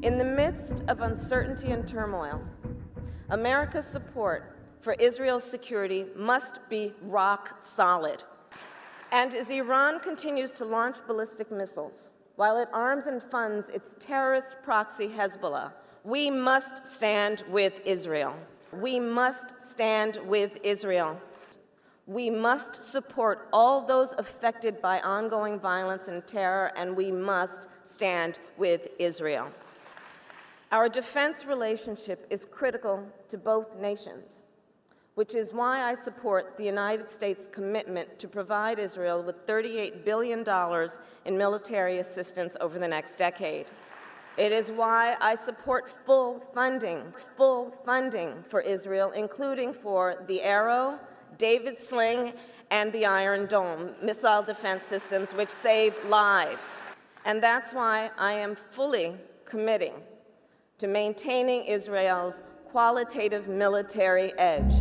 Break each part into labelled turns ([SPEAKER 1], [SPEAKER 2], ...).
[SPEAKER 1] In the midst of uncertainty and turmoil, America's support for Israel's security must be rock solid. And as Iran continues to launch ballistic missiles, while it arms and funds its terrorist proxy Hezbollah, we must stand with Israel. We must stand with Israel. We must support all those affected by ongoing violence and terror, and we must stand with Israel. Our defense relationship is critical to both nations, which is why I support the United States' commitment to provide Israel with $38 billion in military assistance over the next decade. It is why I support full funding for Israel, including for the Arrow, David Sling, and the Iron Dome missile defense systems, which save lives. And that's why I am fully committing to maintaining Israel's qualitative military edge.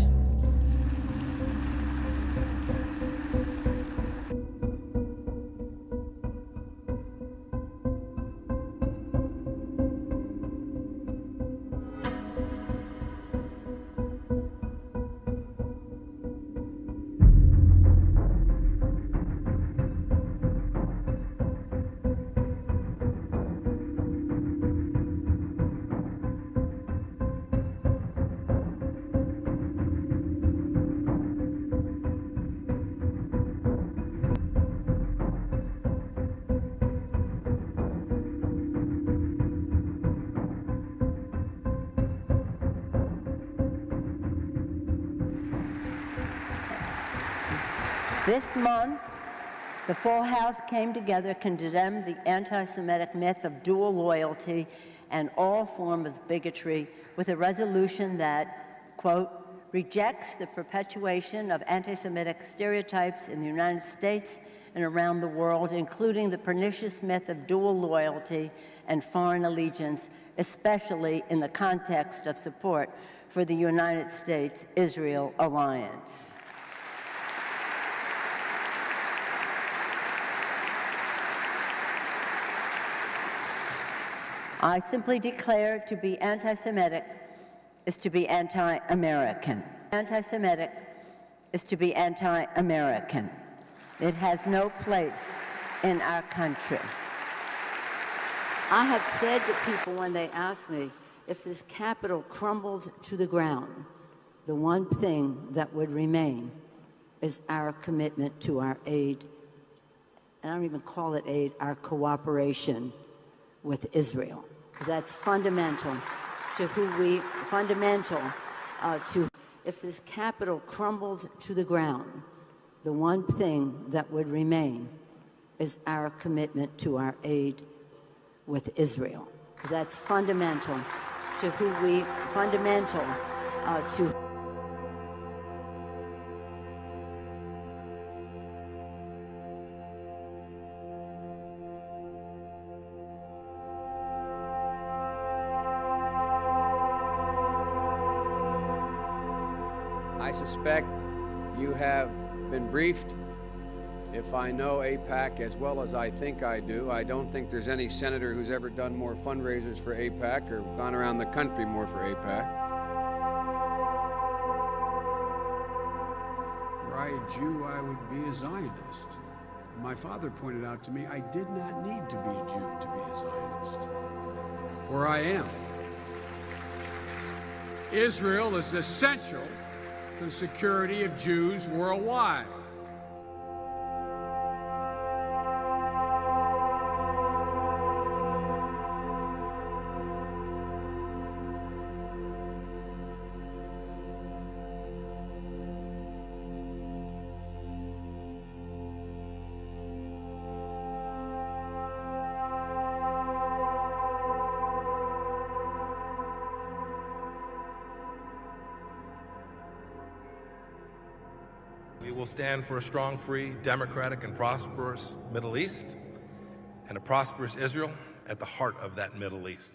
[SPEAKER 2] This month, the full House came together to condemn the anti-Semitic myth of dual loyalty and all forms of bigotry with a resolution that, quote, rejects the perpetuation of anti-Semitic stereotypes in the United States and around the world, including the pernicious myth of dual loyalty and foreign allegiance, especially in the context of support for the United States-Israel alliance. I simply declare to be anti-Semitic is to be anti-American. Anti-Semitic is to be anti-American. It has no place in our country. I have said to people when they ask me, if this Capitol crumbled to the ground, the one thing that would remain is our commitment to our aid, and I don't even call it aid, our cooperation with Israel. That's fundamental to who we, if this Capitol crumbled to the ground, the one thing that would remain is our commitment to our aid with Israel. That's fundamental to who we, to
[SPEAKER 3] I suspect you have been briefed. If I know AIPAC as well as I think I do, I don't think there's any senator who's ever done more fundraisers for AIPAC or gone around the country more for AIPAC. Were I a Jew, I would be a Zionist. My father pointed out to me I did not need to be a Jew to be a Zionist, for I am. Israel is essential to the security of Jews worldwide.
[SPEAKER 4] We will stand for a strong, free, democratic, and prosperous Middle East, and a prosperous Israel at the heart of that Middle East.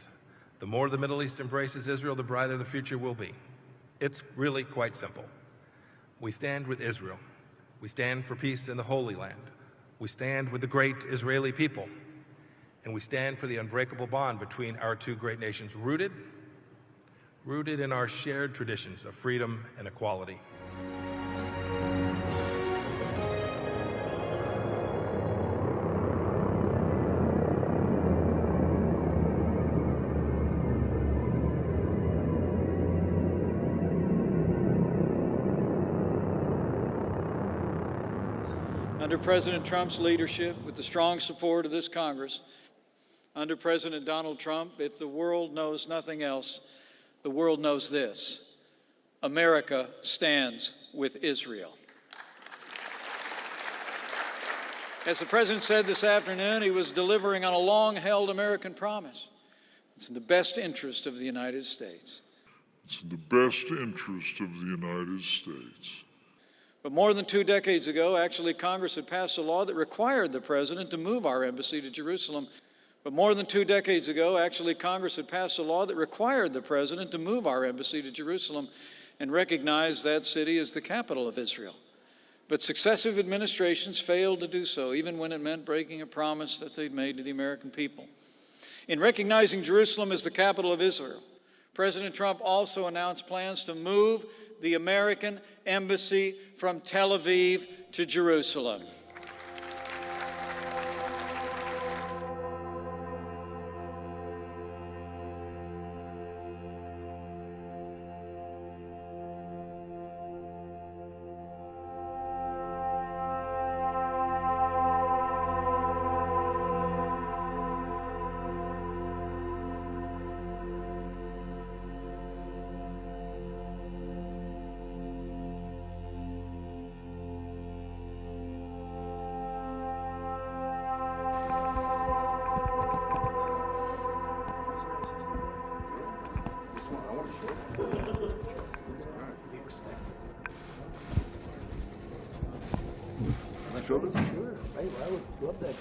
[SPEAKER 4] The more the Middle East embraces Israel, the brighter the future will be. It's really quite simple. We stand with Israel. We stand for peace in the Holy Land. We stand with the great Israeli people. and we stand for the unbreakable bond between our two great nations, rooted in our shared traditions of freedom and equality.
[SPEAKER 5] Under President Trump's leadership, with the strong support of this Congress, under President Donald Trump, if the world knows nothing else, the world knows this: America stands with Israel. As the President said this afternoon, he was delivering on a long-held American promise. It's in the best interest of the United States.
[SPEAKER 6] It's in the best interest of the United States.
[SPEAKER 5] But more than 2 decades ago, actually, Congress had passed a law that required the President to move our embassy to Jerusalem. But more than 2 decades ago, actually, Congress had passed a law that required the President to move our embassy to Jerusalem and recognize that city as the capital of Israel. But successive administrations failed to do so, even when it meant breaking a promise that they'd made to the American people. In recognizing Jerusalem as the capital of Israel, President Trump also announced plans to move the American embassy from Tel Aviv to Jerusalem.
[SPEAKER 7] Sure, I would love that.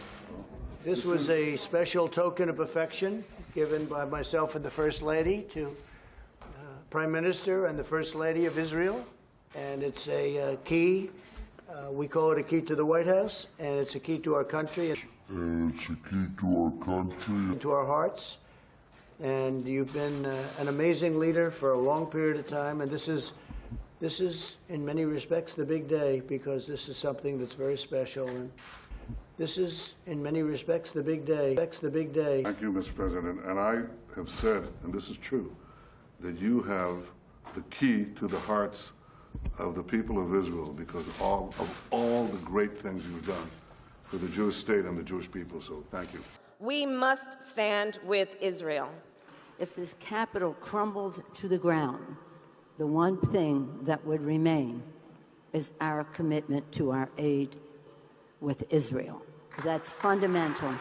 [SPEAKER 7] This was a special token of affection given by myself and the First Lady to Prime Minister and the First Lady of Israel, and it's a key. We call it a key to the White House, and it's a key to our country.
[SPEAKER 6] And it's a key to our country.
[SPEAKER 7] To our hearts. And you've been an amazing leader for a long period of time, and this is, in many respects, the big day, because this is something that's very special. And this is, in many respects, the big day. The big day.
[SPEAKER 6] Thank you, Mr. President. And I have said, and this is true, that you have the key to the hearts of the people of Israel because of all the great things you've done for the Jewish state and the Jewish people. So thank you.
[SPEAKER 1] We must stand with Israel.
[SPEAKER 2] If this capital crumbled to the ground, the one thing that would remain is our commitment to our aid with Israel. That's fundamental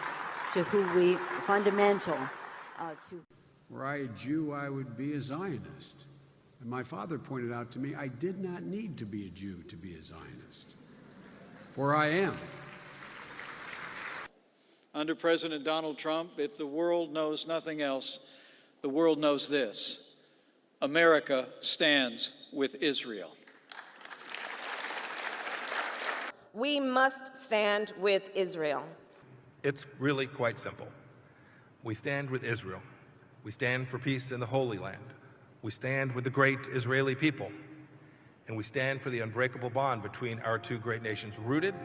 [SPEAKER 2] to who we,
[SPEAKER 8] Were I a Jew, I would be a Zionist. And my father pointed out to me, I did not need to be a Jew to be a Zionist, for I am.
[SPEAKER 5] Under President Donald Trump, if the world knows nothing else, the world knows this: America stands with Israel.
[SPEAKER 1] We must stand with Israel.
[SPEAKER 4] It's really quite simple. We stand with Israel. We stand for peace in the Holy Land. We stand with the great Israeli people. And we stand for the unbreakable bond between our two great nations, rooted.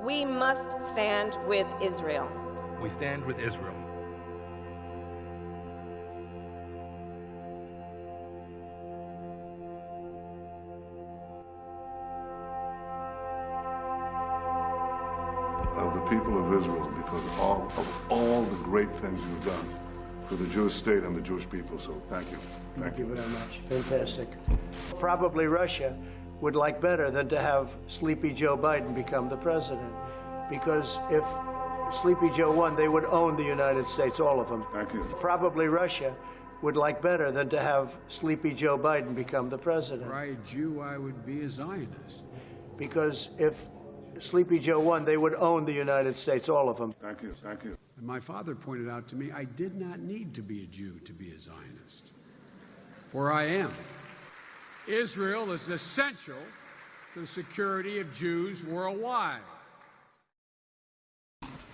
[SPEAKER 1] We must stand with Israel.
[SPEAKER 4] We stand with Israel.
[SPEAKER 6] Of the people of Israel because of all the great things you've done for the Jewish state and the Jewish people. So thank you.
[SPEAKER 7] Thank you very much. Fantastic. Probably Russia would like better than to have Sleepy Joe Biden become the president. Because if Sleepy Joe won, they would own the United States, all of them.
[SPEAKER 6] Thank you.
[SPEAKER 7] Probably Russia would like better than to have Sleepy Joe Biden become the president.
[SPEAKER 8] Were I a Jew, I would be a Zionist.
[SPEAKER 7] Because if Sleepy Joe won, they would own the United States, all of them.
[SPEAKER 6] Thank you. Thank you.
[SPEAKER 8] And my father pointed out to me, I did not need to be a Jew to be a Zionist, for I am. Israel is essential to the security of Jews worldwide.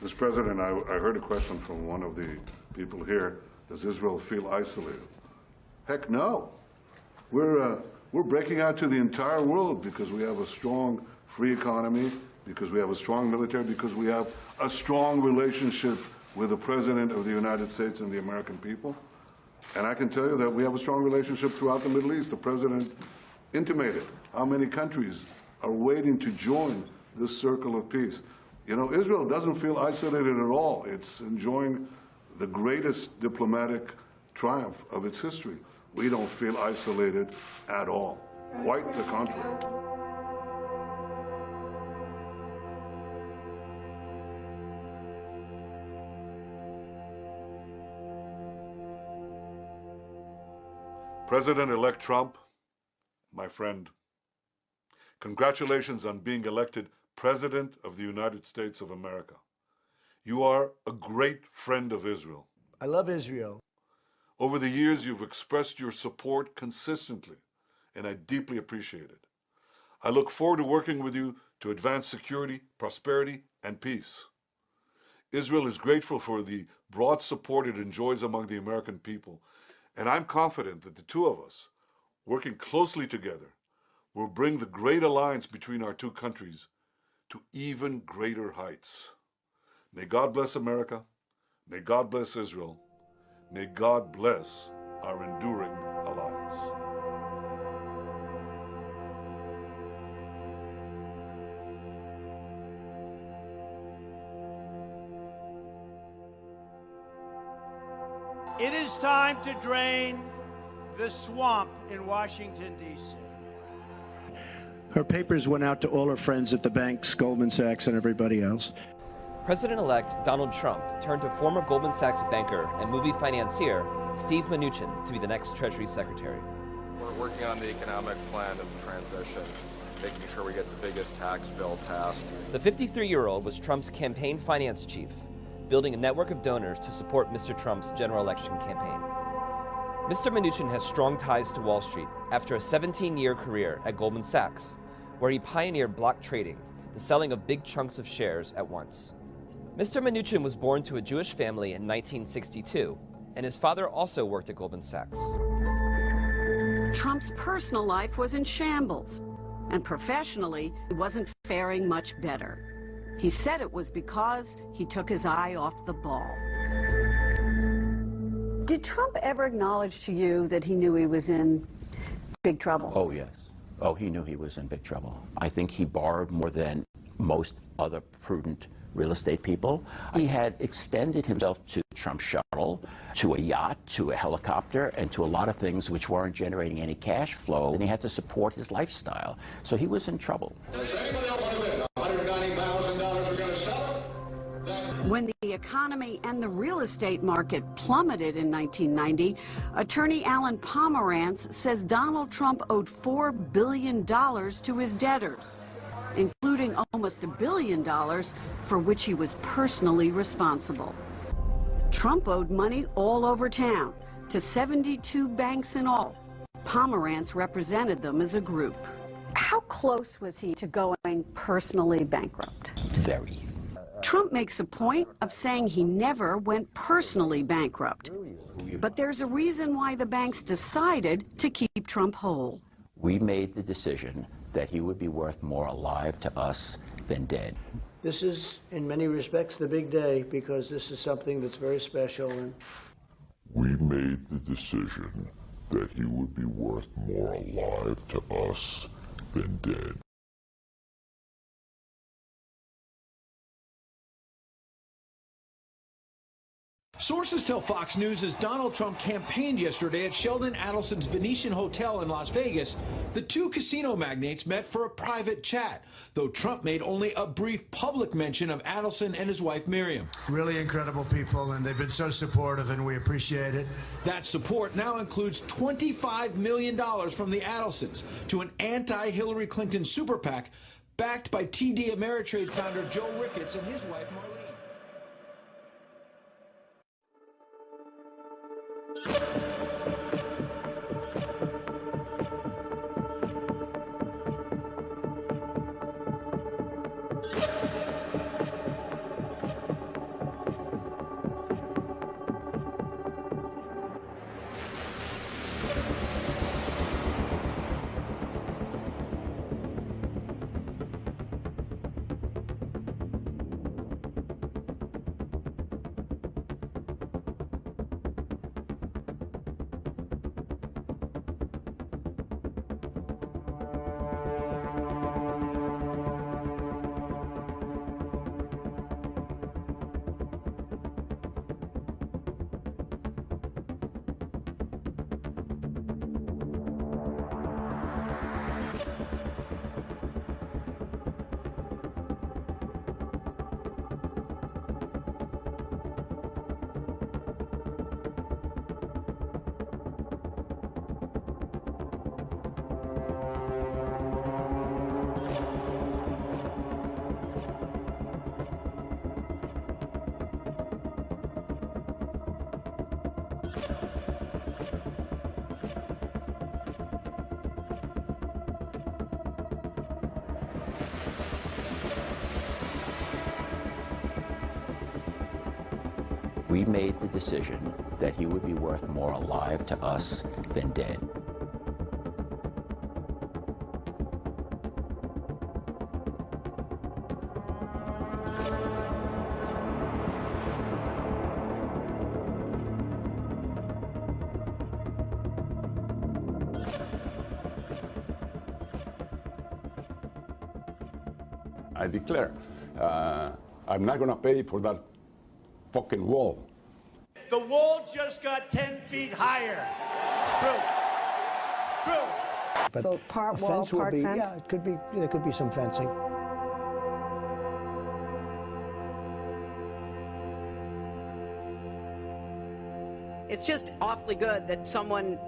[SPEAKER 6] Mr. President, I heard a question from one of the people here. Does Israel feel isolated? Heck no. We're breaking out to the entire world because we have a strong free economy, because we have a strong military, because we have a strong relationship with the President of the United States and the American people. And I can tell you that we have a strong relationship throughout the Middle East. The President intimated how many countries are waiting to join this circle of peace. You know, Israel doesn't feel isolated at all. It's enjoying the greatest diplomatic triumph of its history. We don't feel isolated at all. Quite the contrary. President-elect Trump, my friend, congratulations on being elected President of the United States of America. You are a great friend of Israel.
[SPEAKER 7] I love Israel.
[SPEAKER 6] Over the years, you've expressed your support consistently, and I deeply appreciate it. I look forward to working with you to advance security, prosperity, and peace. Israel is grateful for the broad support it enjoys among the American people, and I'm confident that the two of us, working closely together, will bring the great alliance between our two countries to even greater heights. May God bless America. May God bless Israel. May God bless our enduring alliance.
[SPEAKER 7] It is time to drain the swamp in Washington, D.C. Her papers went out to all her friends at the banks, Goldman Sachs, and everybody else.
[SPEAKER 9] President-elect Donald Trump turned to former Goldman Sachs banker and movie financier Steve Mnuchin to be the next Treasury Secretary.
[SPEAKER 10] We're working on the economic plan of the transition, making sure we get the biggest tax bill passed.
[SPEAKER 9] The 53-year-old was Trump's campaign finance chief, building a network of donors to support Mr. Trump's general election campaign. Mr. Mnuchin has strong ties to Wall Street after a 17-year career at Goldman Sachs, where he pioneered block trading, the selling of big chunks of shares at once. Mr. Mnuchin was born to a Jewish family in 1962, and his father also worked at Goldman Sachs.
[SPEAKER 11] Trump's personal life was in shambles, and professionally, he wasn't faring much better. He said it was because he took his eye off the ball. Did Trump ever acknowledge to you that he knew he was in big trouble?
[SPEAKER 12] Oh, yes. Oh, he knew he was in big trouble. I think he borrowed more than most other prudent real estate people. He had extended himself to Trump shuttle, to a yacht, to a helicopter, and to a lot of things which weren't generating any cash flow, and he had to support his lifestyle. So he was in trouble.
[SPEAKER 13] Does anybody else want to win? $190,000 we're going to sell it?
[SPEAKER 11] When the economy and the real estate market plummeted in 1990, attorney Alan Pomerantz says Donald Trump owed $4 billion to his debtors, including almost $1 billion for which he was personally responsible. Trump owed money all over town, to 72 banks in all. Pomerantz represented them as a group. How close was he to going personally bankrupt?
[SPEAKER 12] Very.
[SPEAKER 11] Trump makes a point of saying he never went personally bankrupt. But there's a reason why the banks decided to keep Trump whole.
[SPEAKER 12] We made the decision that he would be worth more alive to us than dead.
[SPEAKER 7] This is, in many respects, the big day, because this is something that's very special. And
[SPEAKER 14] we made the decision that he would be worth more alive to us than dead.
[SPEAKER 15] Sources tell Fox News as Donald Trump campaigned yesterday at Sheldon Adelson's Venetian Hotel in Las Vegas, the two casino magnates met for a private chat, though Trump made only a brief public mention of Adelson and his wife Miriam.
[SPEAKER 7] really incredible people, and they've been so supportive, and we appreciate it.
[SPEAKER 15] That support now includes $25 million from the Adelsons to an anti-Hillary Clinton super PAC backed by TD Ameritrade founder Joe Ricketts and his wife Marlene.
[SPEAKER 12] We made the decision that he would be worth more alive to us than dead.
[SPEAKER 16] I declare, I'm not going to pay for that fucking wall.
[SPEAKER 17] The wall just got 10 feet higher. It's true. It's true.
[SPEAKER 7] But
[SPEAKER 18] so part
[SPEAKER 7] a
[SPEAKER 18] wall,
[SPEAKER 7] fence will
[SPEAKER 18] part
[SPEAKER 7] be,
[SPEAKER 18] fence?
[SPEAKER 7] yeah, it could be, there could be some fencing.
[SPEAKER 11] It's just awfully good that someone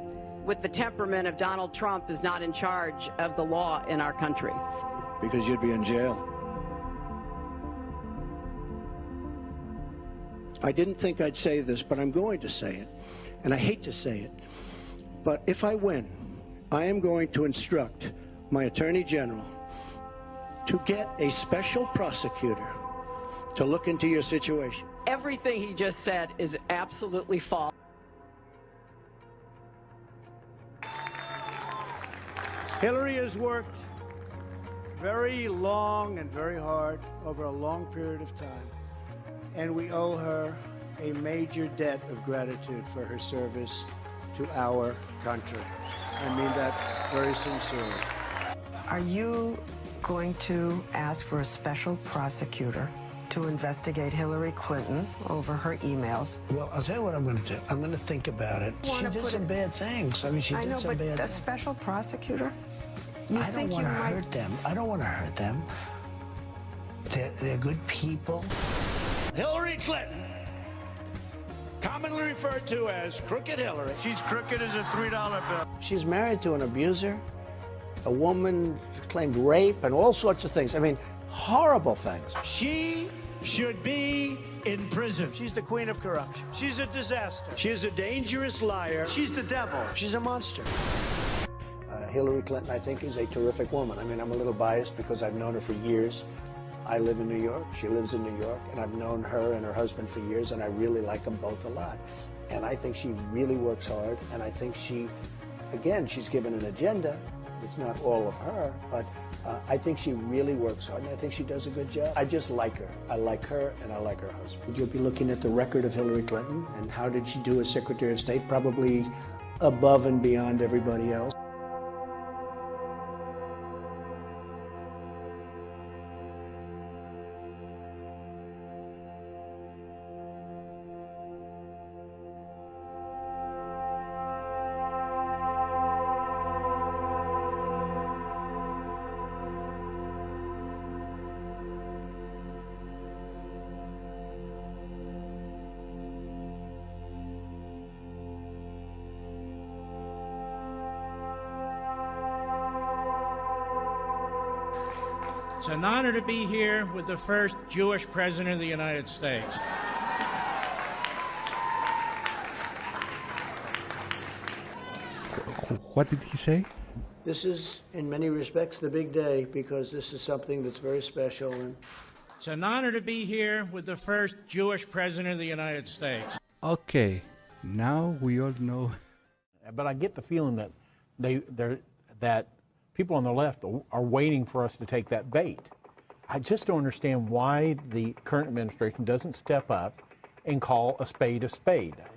[SPEAKER 11] with the temperament of Donald Trump is not in charge of the law in our country.
[SPEAKER 7] Because you'd be in jail. I didn't think I'd say this, but I'm going to say it. And I hate to say it. But if I win, I am going to instruct my Attorney General to get a special prosecutor to look into your situation.
[SPEAKER 11] Everything he just said is absolutely false.
[SPEAKER 7] Hillary has worked very long and very hard over a long period of time, and we owe her a major debt of gratitude for her service to our country. I mean that very sincerely.
[SPEAKER 18] Are you going to ask for a special prosecutor to investigate Hillary Clinton over her emails?
[SPEAKER 7] Well, I'll tell you what I'm going to do. I'm going to think about it. She did some bad things. I mean, she did some bad things.
[SPEAKER 18] A special prosecutor?
[SPEAKER 7] I don't want to hurt them. I don't want to hurt them. They're good people.
[SPEAKER 17] Hillary Clinton, commonly referred to as Crooked Hillary. She's crooked as a $3 bill.
[SPEAKER 7] She's married to an abuser, a woman claimed rape and all sorts of things. I mean, horrible things.
[SPEAKER 17] She should be in prison.
[SPEAKER 7] She's the queen of corruption.
[SPEAKER 17] She's a disaster. She is a dangerous liar. She's the devil.
[SPEAKER 7] She's a monster. Hillary Clinton, I think, is a terrific woman. I mean, I'm a little biased because I've known her for years. I live in New York. She lives in New York. And I've known her and her husband for years, and I really like them both a lot. And I think she really works hard. And I think she, again, she's given an agenda. It's not all of her, but I think she really works hard, and I think she does a good job. I just like her. I like her, and I like her husband. You'll be looking at the record of Hillary Clinton, and how did she do as Secretary of State? Probably above and beyond everybody else.
[SPEAKER 17] It's an honor to be here with the first Jewish president of the United States.
[SPEAKER 19] What did he say?
[SPEAKER 7] This is, in many respects, the big day because this is something that's very special. And
[SPEAKER 17] it's an honor to be here with the first Jewish president of the United States.
[SPEAKER 19] Okay, now we all know.
[SPEAKER 20] But I get the feeling that that people on the left are waiting for us to take that bait. I just don't understand why the current administration doesn't step up and call a spade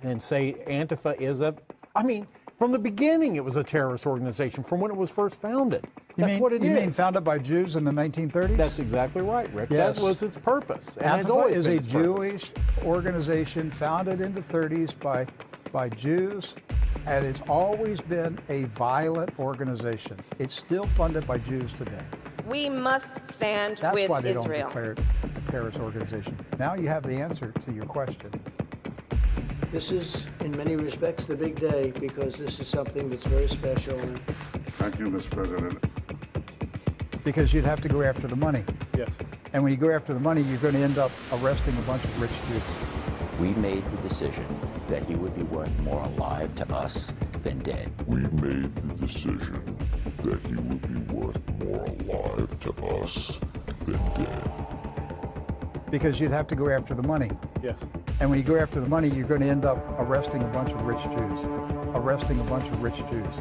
[SPEAKER 20] and say Antifa is I mean, from the beginning it was a terrorist organization from when it was first founded. That's what it is.
[SPEAKER 19] You mean founded by Jews in the 1930s?
[SPEAKER 20] That's exactly right, Rick.
[SPEAKER 19] Yes.
[SPEAKER 20] That was its purpose.
[SPEAKER 19] Antifa is a Jewish organization founded in the 30s by Jews, and it's always been a violent organization. It's still funded by Jews today.
[SPEAKER 1] We must stand
[SPEAKER 19] That's
[SPEAKER 1] with
[SPEAKER 19] why they
[SPEAKER 1] Israel.
[SPEAKER 19] don't declare it a terrorist organization. Now you have the answer to your question.
[SPEAKER 7] this is, in many respects, the big day because this is something that's very special. And
[SPEAKER 6] Thank you, Mr. President.
[SPEAKER 19] Because you'd have to go after the money.
[SPEAKER 20] Yes.
[SPEAKER 19] And when you go after the money, you're going to end up arresting a bunch of rich Jews.
[SPEAKER 12] We made the decision that he would be worth more alive to us than dead.
[SPEAKER 14] We made the decision that he would be worth more alive to us than dead.
[SPEAKER 19] Because you'd have to go after the money.
[SPEAKER 20] Yes.
[SPEAKER 19] And when you go after the money, you're going to end up arresting a bunch of rich Jews. Arresting a bunch of rich Jews.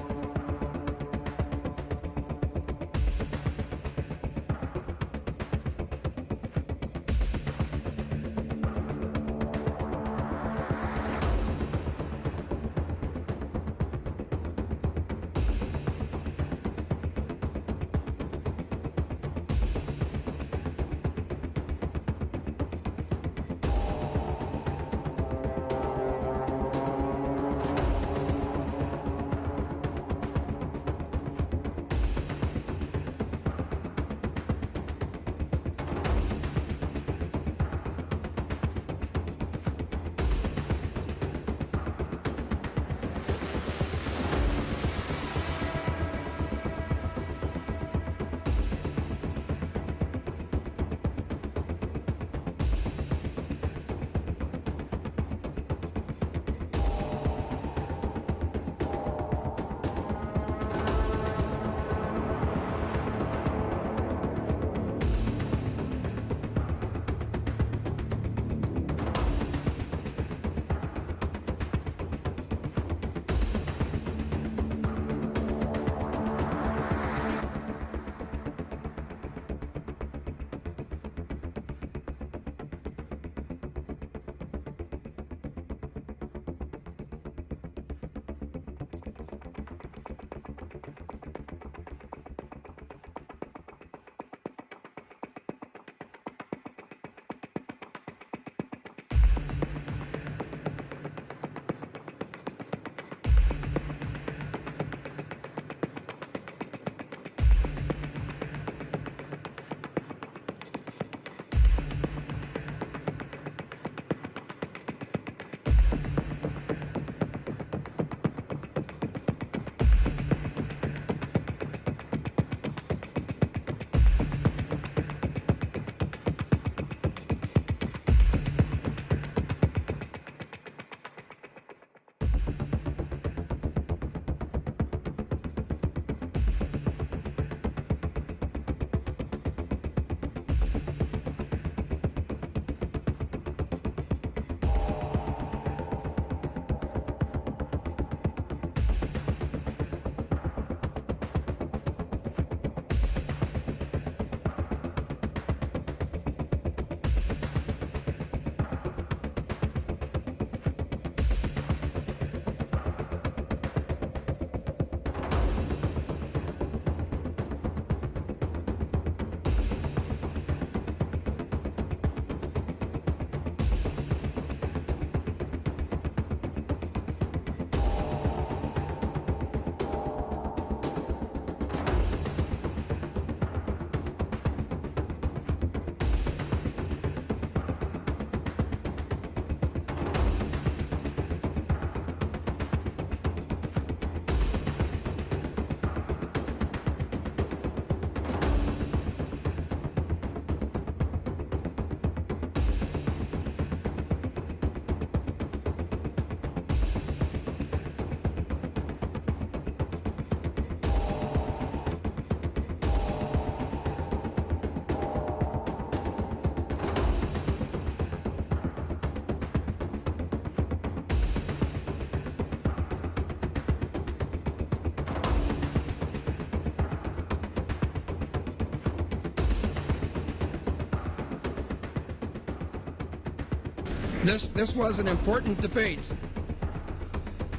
[SPEAKER 21] This was an important debate.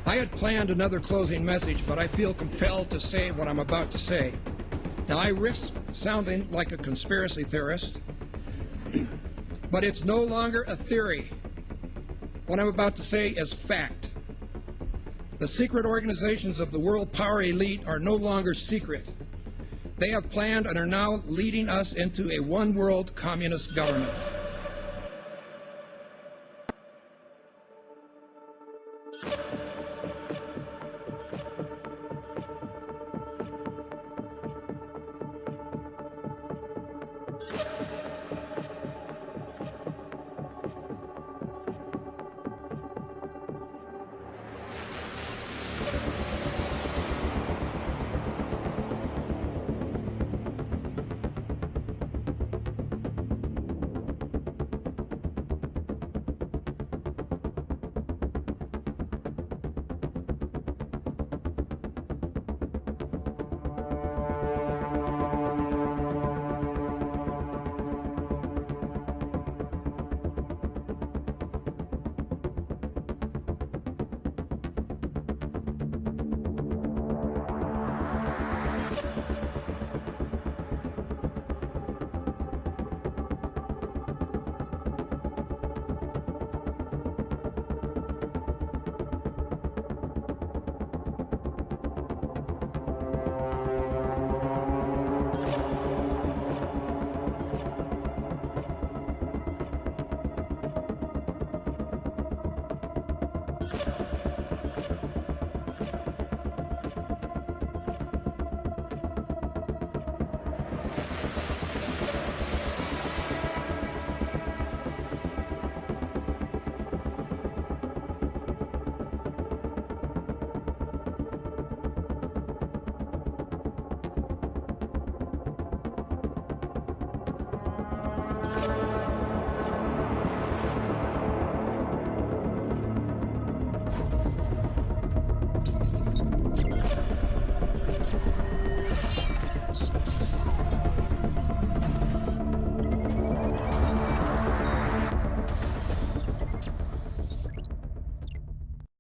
[SPEAKER 21] I had planned another closing message, but I feel compelled to say what I'm about to say. Now, I risk sounding like a conspiracy theorist, but it's no longer a theory. What I'm about to say is fact. The secret organizations of the world power elite are no longer secret. They have planned and are now leading us into a one-world communist government.